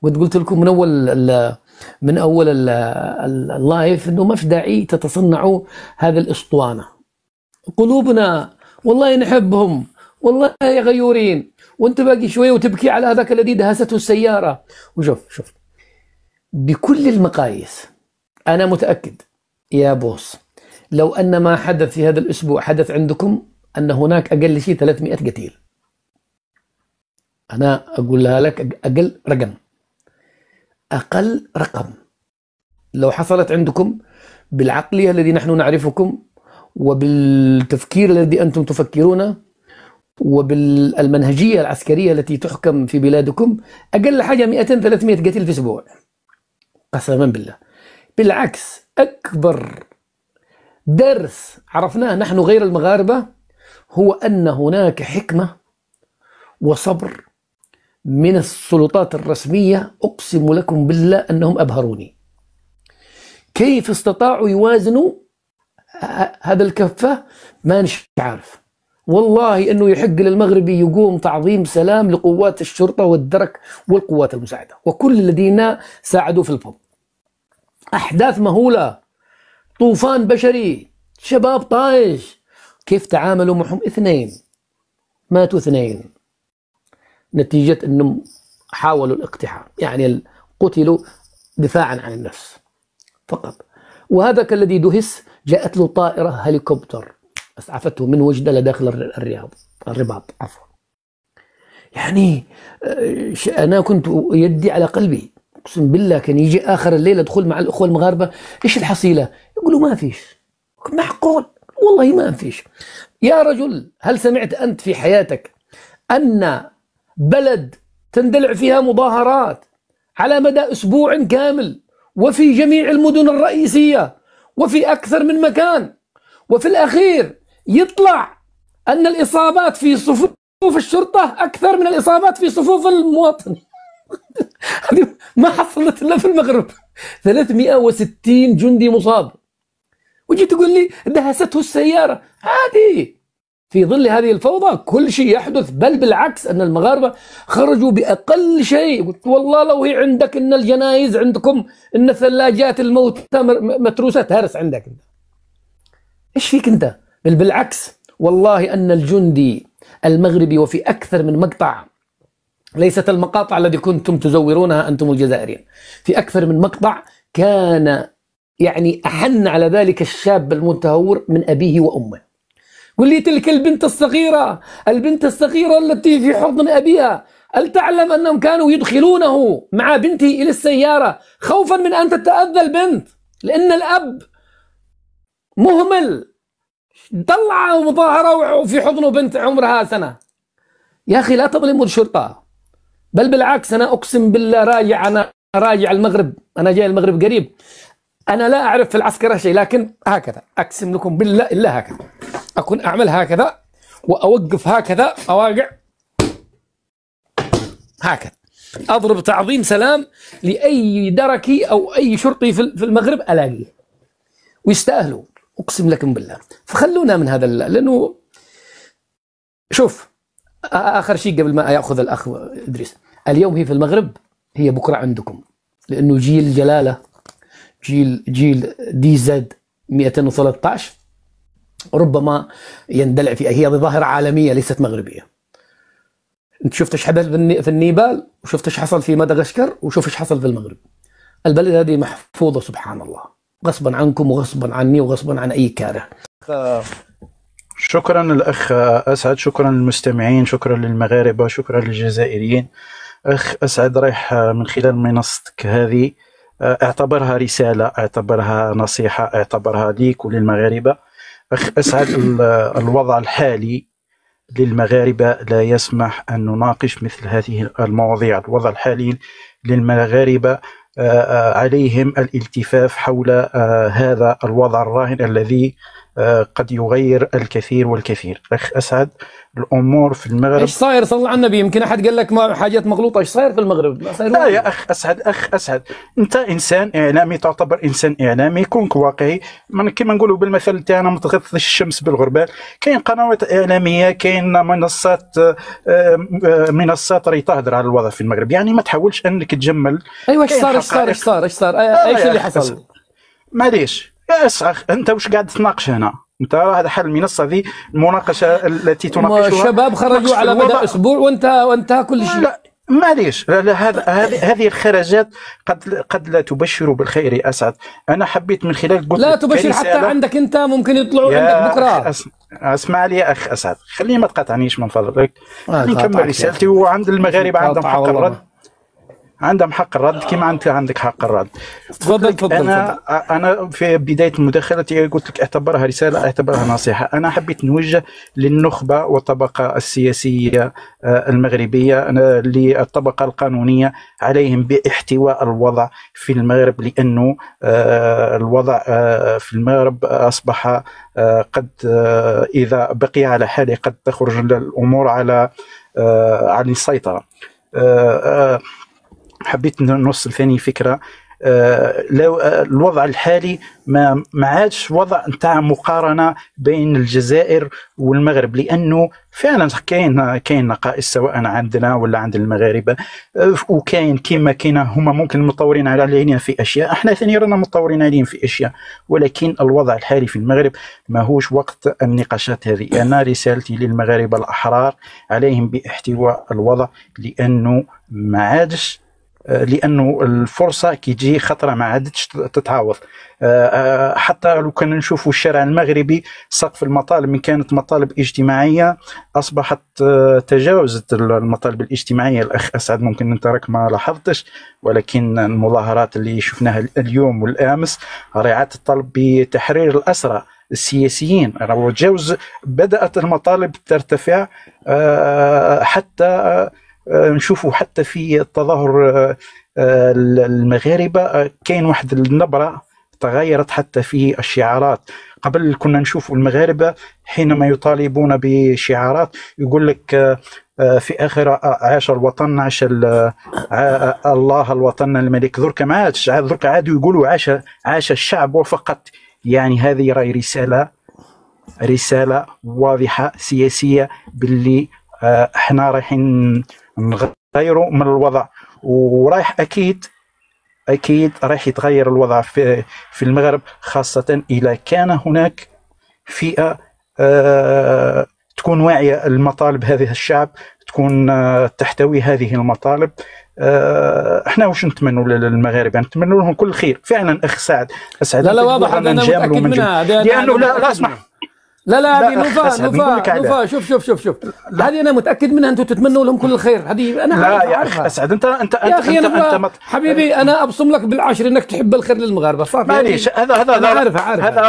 قلت لكم من اول اللايف انه ما في داعي تتصنعوا هذا الاسطوانه. قلوبنا والله نحبهم، والله يا غيورين، وانت باقي شويه وتبكي على هذاك الذي دهسته السياره. وشوف بكل المقاييس انا متاكد يا بوس لو ان ما حدث في هذا الاسبوع حدث عندكم، ان هناك اقل شيء 300 قتيل. انا اقولها لك اقل رقم لو حصلت عندكم بالعقليه الذي نحن نعرفكم، وبالتفكير الذي انتم تفكرونه، وبالمنهجيه العسكريه التي تحكم في بلادكم، اقل حاجه 200-300 قتيل في اسبوع قسما بالله. بالعكس، اكبر درس عرفناه نحن غير المغاربه هو ان هناك حكمه وصبر من السلطات الرسميه. اقسم لكم بالله انهم ابهروني، كيف استطاعوا يوازنوا هذا الكفه ما نش عارف. والله انه يحق للمغربي يقوم تعظيم سلام لقوات الشرطه والدرك والقوات المساعده وكل الذين ساعدوا في الفضل. احداث مهوله، طوفان بشري، شباب طايش. كيف تعاملوا معهم؟ 2 ماتوا، 2 نتيجه انهم حاولوا الاقتحام، يعني قتلوا دفاعا عن النفس فقط. وهذاك الذي دهس جاءت له طائره هليكوبتر اسعفته من وجده لداخل الرباط عفوا. يعني انا كنت يدي على قلبي، اقسم بالله كان يجي اخر الليل ادخل مع الاخوه المغاربه، ايش الحصيله؟ يقولوا ما فيش. معقول؟ والله ما فيش. يا رجل، هل سمعت انت في حياتك ان بلد تندلع فيها مظاهرات على مدى اسبوع كامل، وفي جميع المدن الرئيسيه وفي اكثر من مكان، وفي الاخير يطلع ان الاصابات في صفوف الشرطه اكثر من الاصابات في صفوف المواطن؟ هذه ما حصلت الا في المغرب. 360 جندي مصاب، وجيت تقول لي دهسته السياره. عادي في ظل هذه الفوضى كل شيء يحدث، بل بالعكس ان المغاربه خرجوا باقل شيء. قلت والله لو هي عندك ان الجنايز عندكم، ان ثلاجات الموتى متروسه تهرس عندك انت. ايش فيك انت؟ بل بالعكس، والله ان الجندي المغربي وفي اكثر من مقطع، ليست المقاطع التي كنتم تزورونها انتم الجزائريين، في اكثر من مقطع كان يعني احن على ذلك الشاب المتهور من ابيه وامه. قل لي تلك البنت الصغيرة التي في حضن أبيها، هل تعلم أنهم كانوا يدخلونه مع بنته إلى السيارة خوفا من أن تتأذى البنت، لأن الأب مهمل طلع مظاهرة وفي حضنه بنت عمرها 1 سنة. يا أخي لا تظلموا الشرطة، بل بالعكس. أنا أقسم بالله راجع المغرب، أنا جاي المغرب قريب. أنا لا أعرف في العسكرة شيء، لكن هكذا أقسم لكم بالله إلا هكذا أكون أعمل هكذا وأوقف هكذا، أواقع هكذا، أضرب تعظيم سلام لأي دركي أو أي شرطي في المغرب ألاقيه، ويستاهلوا أقسم لكم بالله. فخلونا من هذا لأنه شوف، آخر شيء قبل ما يأخذ الأخ إدريس، اليوم هي في المغرب، هي بكرة عندكم، لأنه جيل جلالة، جيل دي زد 213 ربما يندلع في. هي ظاهرة عالمية ليست مغربية. انت شفت ايش حدث في النيبال، وشفت ايش حصل في مدغشقر، وشوف ايش حصل في المغرب. البلد هذه محفوظة سبحان الله، غصبا عنكم وغصبا عني وغصبا عن اي كاره. شكرا للاخ اسعد، شكرا للمستمعين، شكرا للمغاربة، شكرا للجزائريين. اخ اسعد، رايح من خلال منصتك هذه اعتبرها رسالة، اعتبرها نصيحة، اعتبرها ليك وللمغاربة. أخ أسعد، الوضع الحالي للمغاربة لا يسمح أن نناقش مثل هذه المواضيع. الوضع الحالي للمغاربة عليهم الالتفاف حول هذا الوضع الراهن الذي قد يغير الكثير والكثير. أخ أسعد، الأمور في المغرب ايش صاير؟ صلى على النبي، يمكن احد قال لك ما حاجات مغلوطه. ايش صاير في المغرب؟ ما صاير. لا يا أخ أسعد، أخ أسعد، أنت إنسان إعلامي، تعتبر إنسان إعلامي، كونك واقعي. كما نقولوا بالمثل تاعنا ما تغطش الشمس بالغربال. كاين قنوات إعلامية، كاين منصات راهي تهدر على الوضع في المغرب، يعني ما تحاولش أنك تجمل. ايوه ايش صار؟ ايش صار؟ ايش اللي حصل؟ معليش يا أسعد، أنت وش قاعد تناقش هنا؟ انت هذا حل المنصه ذي، المناقشه التي تناقشها الشباب خرجوا على مدى اسبوع وانتهى كل شيء. لا معليش، هذه الخرجات قد لا تبشر بالخير يا اسعد. انا حبيت من خلال قلت لا تبشر، حتى عندك انت ممكن يطلعوا عندك بكره. اسمع لي يا اخ اسعد، خليني ما تقاطعنيش من فضلك، نكمل رسالتي. وعند المغاربه عندهم حق الرد، عندهم حق الرد كما انت عندك حق الرد. تفضل. انا في بدايه مداخلتي قلت لك اعتبرها رساله، اعتبرها نصيحه. انا حبيت نوجه للنخبه والطبقه السياسيه المغربيه، للطبقه القانونيه، عليهم باحتواء الوضع في المغرب، لانه الوضع في المغرب اصبح قد اذا بقي على حاله قد تخرج الامور عن السيطره. حبيت نوصل ثاني فكرة. لو الوضع الحالي ما عادش وضع نتاع مقارنة بين الجزائر والمغرب، لأنه فعلا كاين نقائص سواء عندنا ولا عند المغاربة، وكاين كما هما ممكن متطورين علينا في أشياء، احنا ثاني رانا متطورين عليهم في أشياء، ولكن الوضع الحالي في المغرب ما هوش وقت النقاشات هذه. أنا رسالتي للمغاربة الأحرار عليهم باحتواء الوضع، لأنه ما عادش، لانه الفرصه كي تجي خطره ما عادتش تتعوض. حتى لو كنا نشوفوا الشارع المغربي، سقف المطالب من كانت مطالب اجتماعيه اصبحت تجاوزت المطالب الاجتماعيه. الاخ اسعد ممكن انت راك ما لاحظتش، ولكن المظاهرات اللي شفناها اليوم والامس راعت الطلب بتحرير الاسرى السياسيين، بدات المطالب ترتفع، حتى نشوفوا حتى في التظاهر المغاربة كاين واحد النبرة تغيرت حتى في الشعارات. قبل كنا نشوف المغاربة حينما يطالبون بشعارات يقول لك في آخر عاش الوطن، عاش الله الوطن الملك. درك ما عادش، درك عادوا يقولوا عاش الشعب وفقط. يعني هذه راهي رسالة واضحة سياسية باللي احنا رايحين نغيروا من الوضع، ورايح اكيد رايح يتغير الوضع في المغرب، خاصة اذا كان هناك فئة تكون واعية المطالب هذه الشعب، تكون تحتوي هذه المطالب. احنا واش نتمنوا للمغاربه؟ نتمنوا لهم كل خير فعلا. اخ سعد، لا واضح، انا متاكد منها، لانه لا اسمح، لا هذه نوفا شوف هذه انا متاكد منها. انتم تتمنوا لهم كل الخير، هذه انا لا يا اخ اسعد، انت يا اخي انت حبيبي، انا ابصم لك بالعشر انك تحب الخير للمغاربه، صافي. معليش، هذا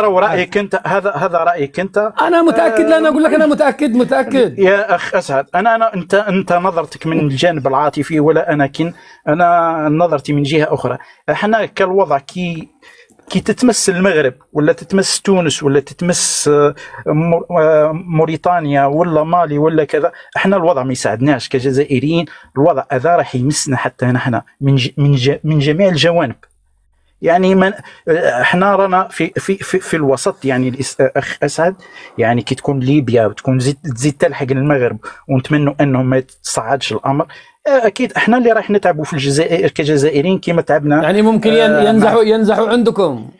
رايك انت، هذا رايك انت. انا متاكد، لا انا اقول لك انا متاكد يا اخ اسعد. انت نظرتك من الجانب العاطفي، ولا انا نظرتي من جهه اخرى. احنا كالوضع كي تتمس المغرب ولا تتمس تونس ولا تتمس موريتانيا ولا مالي ولا كذا، احنا الوضع ما يساعدناش كجزائريين. الوضع هذا راح يمسنا حتى نحن من جميع الجوانب. يعني احنا رانا في الوسط. يعني اخ اسعد، يعني كي تكون ليبيا وتكون تزيد تلحق المغرب، ونتمنوا انه ما يتصاعدش الامر، اكيد احنا اللي راح نتعبوا في الجزائر كجزائريين كما تعبنا. يعني ممكن ينزحوا عندكم.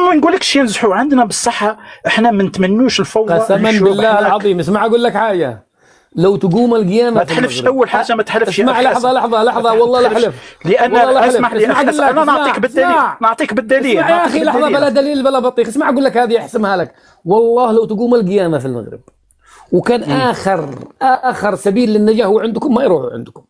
ما نقولكش ينزحوا عندنا، بالصحه احنا ما نتمنوش الفوضى. قسما بالله العظيم، اسمع اقول لك حاجه، لو تقوم القيامه ما تحلفش. اول حاجه ما تحلفش. اسمع لحظه والله لا احلف. لان اسمح لي، انا نعطيك بالدليل. يا اخي لحظه، بلا دليل بلا بطيخ. اسمع اقول لك هذه احسمها لك، والله لو تقوم القيامه في المغرب وكان اخر سبيل للنجاه هو عندكم، ما يروحوا عندكم.